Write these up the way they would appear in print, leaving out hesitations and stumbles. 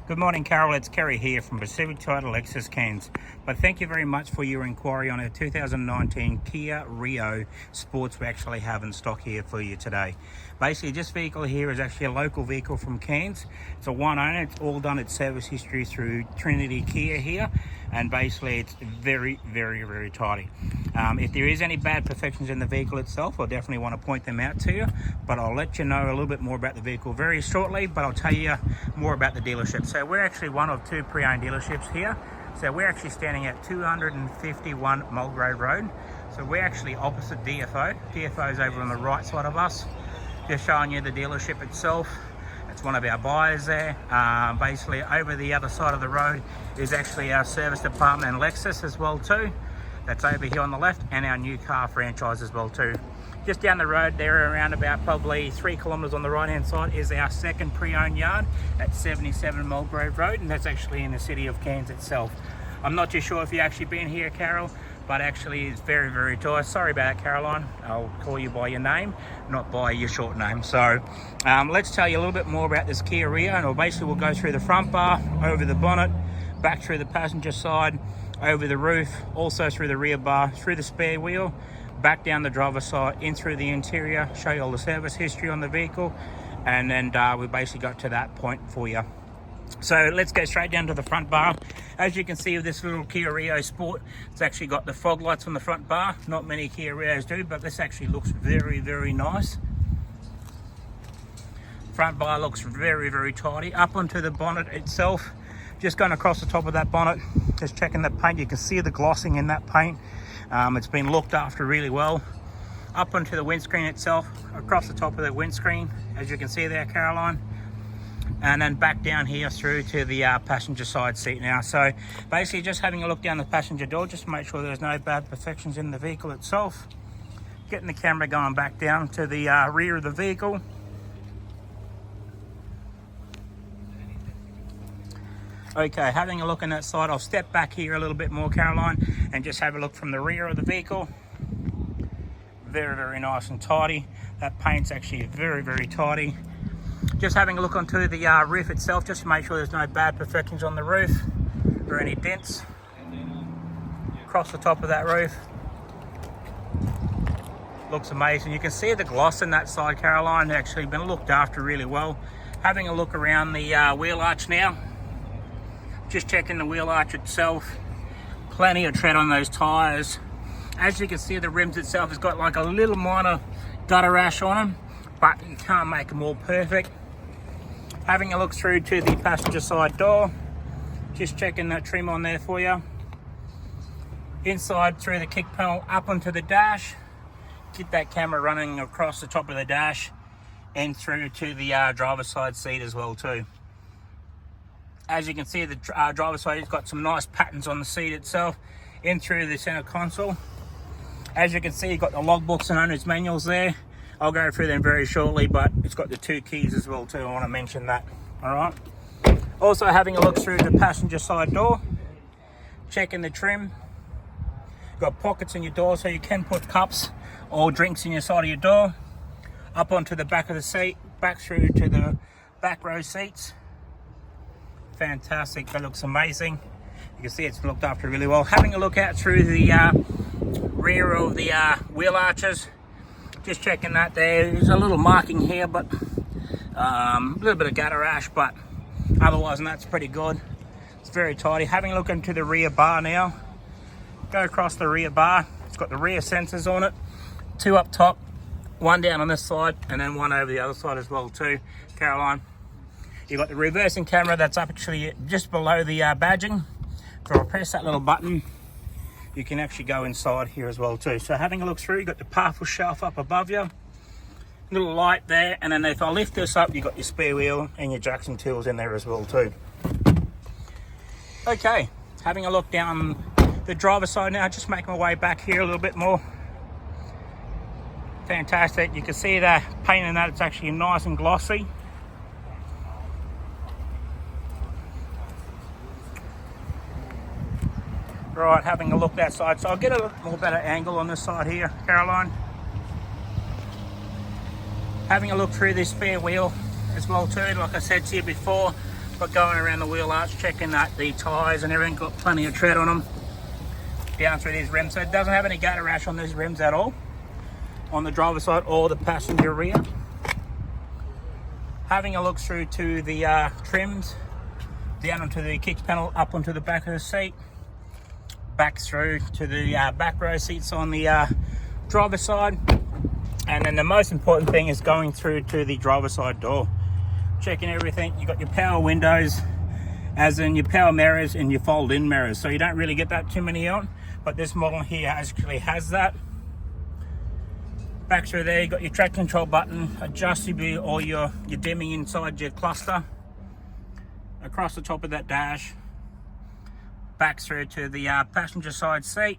Good morning, Carol. It's Kerry here from Pacific Title Lexus Cairns. But thank you very much for your inquiry on our 2019 Kia Rio Sports we actually have in stock here for you today. Basically, this vehicle here is actually a local vehicle from Cairns. It's a one owner. It's all done its service history through Trinity Kia here. And basically, it's very, very tidy. If there is any bad perfections in the vehicle itself, I'll definitely want to point them out to you. But I'll let you know a little bit more about the vehicle very shortly, but I'll tell you more about the dealership. So we're actually one of two pre-owned dealerships here. So we're actually standing at 251 Mulgrave Road. So we're actually opposite DFO. DFO is over on the right side of us. Just showing you the dealership itself. It's one of our buyers there. Basically over the other side of the road is actually our service department and Lexus as well too. That's over here on the left, and our new car franchise as well too. Just down the road there, around about probably 3 kilometres on the right hand side, is our second pre-owned yard at 77 Mulgrave Road, and that's actually in the city of Cairns itself. I'm not too sure if you've actually been here, Carol, but actually it's very tight. Sorry about that, Caroline. I'll call you by your name, not by your short name. So let's tell you a little bit more about this Kia Rio, and we'll go through the front bar, over the bonnet, back through the passenger side, over the roof, also through the rear bar, through the spare wheel, back down the driver's side, in through the interior, show you all the service history on the vehicle, and then we basically got to that point for you. So let's go straight down to the front bar. As you can see with this little Kia Rio Sport, it's actually got the fog lights on the front bar. Not many Kia Rios do, but this actually looks very nice. Front bar looks very tidy. Up onto the bonnet itself, just going across the top of that bonnet, just checking the paint. You can see the glossing in that paint. It's been looked after really well. Up onto the windscreen itself, across the top of the windscreen, as you can see there, Caroline. And then back down here through to the passenger side seat now. So basically just having a look down the passenger door, just to make sure there's no bad perfections in the vehicle itself. Getting the camera going back down to the rear of the vehicle. Okay, having a look on that side, I'll step back here a little bit more, Caroline, and just have a look from the rear of the vehicle. Very nice and tidy. That paint's actually very tidy. Just having a look onto the roof itself, just to make sure there's no bad perfections on the roof or any dents. Across the top of that roof. Looks amazing. You can see the gloss in that side, Caroline. It's actually been looked after really well. Having a look around the wheel arch now. Just checking the wheel arch itself. Plenty of tread on those tyres. As you can see, the rims itself has got like a little minor gutter rash on them, but you can't make them all perfect. Having a look through to the passenger side door. Just checking that trim on there for you. Inside through the kick panel, up onto the dash. Keep that camera running across the top of the dash and through to the driver's side seat as well too. As you can see, the driver's side has got some nice patterns on the seat itself, in through the center console. As you can see, you've got the logbooks and owner's manuals there. I'll go through them very shortly, but it's got the 2 keys as well too. I want to mention that. All right. Also having a look through the passenger side door, checking the trim. You've got pockets in your door, so you can put cups or drinks in your side of your door. Up onto the back of the seat, back through to the back row seats. Fantastic, that looks amazing. You can see it's looked after really well. Having a look out through the rear of the wheel arches, just checking that there's a little marking here, but a little bit of gutter rash, but otherwise that's pretty good. It's very tidy. Having a look into the rear bar now, go across the rear bar. It's got the rear sensors on it, 2 up top, 1 down on this side, and then 1 over the other side as well too, Caroline. You've got the reversing camera that's up actually just below the badging. So I'll press that little button. You can actually go inside here as well too. So having a look through, you've got the parcel shelf up above you. Little light there, and then if I lift this up, you've got your spare wheel and your jacks and tools in there as well too. Okay, having a look down the driver's side now, just making my way back here a little bit more. Fantastic. You can see the paint in that, it's actually nice and glossy. Right, having a look that side. So I'll get a more better angle on this side here, Caroline. Having a look through this spare wheel as well too, like I said to you before, But going around the wheel arch, checking that the tyres and everything got plenty of tread on them. Down through these rims, so it doesn't have any gutter rash on these rims at all, on the driver's side or the passenger rear. Having a look through to the trims, down onto the kicks panel, up onto the back of the seat, back through to the back row seats on the driver's side, and then the most important thing is going through to the driver's side door. Checking everything, you got your power windows, as in your power mirrors and your fold-in mirrors, so you don't really get that too many on, but this model here actually has that. Back through there, you got your track control button, adjustable, or your dimming inside your cluster. Across the top of that dash, back through to the passenger side seat,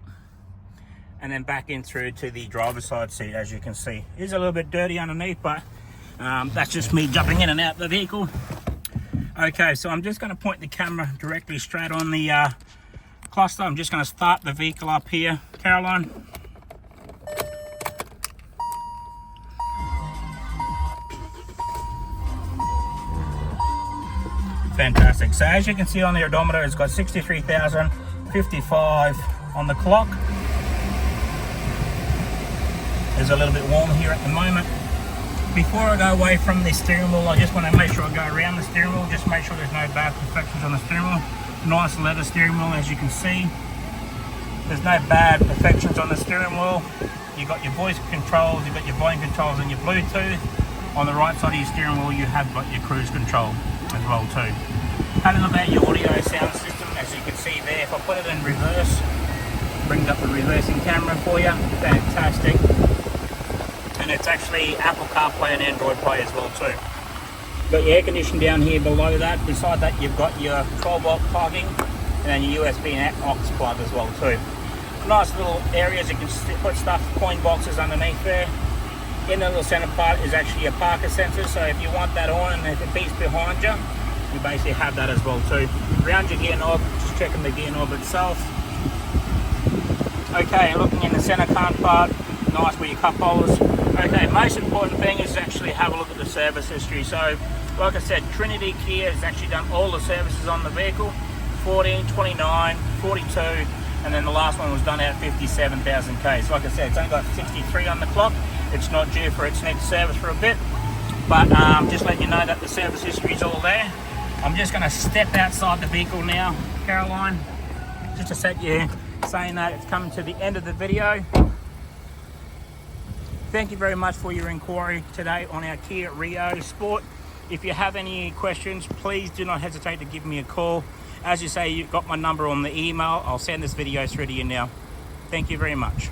and then back in through to the driver's side seat. As you can see, it is a little bit dirty underneath, but that's just me jumping in and out the vehicle. Okay, so I'm just going to point the camera directly straight on the cluster. I'm just going to start the vehicle up here, Caroline. Fantastic. So as you can see on the odometer, it's got 63,055 on the clock. It's a little bit warm here at the moment. Before I go away from the steering wheel, I just want to make sure I go around the steering wheel, just make sure there's no bad imperfections on the steering wheel. Nice leather steering wheel, as you can see. There's no bad imperfections on the steering wheel. You've got your voice controls, you've got your volume controls and your Bluetooth. On the right side of your steering wheel, you have got your cruise control as well too. Having a look at your audio sound system, as you can see there, if I put it in reverse, brings up the reversing camera for you. Fantastic. And it's actually Apple CarPlay and Android Play as well too. Got your air conditioning down here below that. Beside that, you've got your 12-volt plugging and then your USB and aux plug as well too. Nice little areas you can put stuff, coin boxes underneath there. In the little center part is actually a parker sensor, so if you want that on and if it beeps behind you, you basically have that as well too. Around your gear knob, just checking the gear knob itself. Okay, looking in the center cant part, nice with your cup holders. Okay, most important thing is actually have a look at the service history. So, like I said, Trinity Kia has actually done all the services on the vehicle, 14, 29, 42, and then the last one was done at 57,000 Ks. Like I said, it's only got 63 on the clock. It's not due for its next service for a bit, but just let you know that the service history is all there. I'm just going to step outside the vehicle now, Caroline, just to set you saying that it's coming to the end of the video. Thank you very much for your inquiry today on our Kia Rio Sport. If you have any questions, please do not hesitate to give me a call. As you say, you've got my number on the email. I'll send this video through to you now. Thank you very much.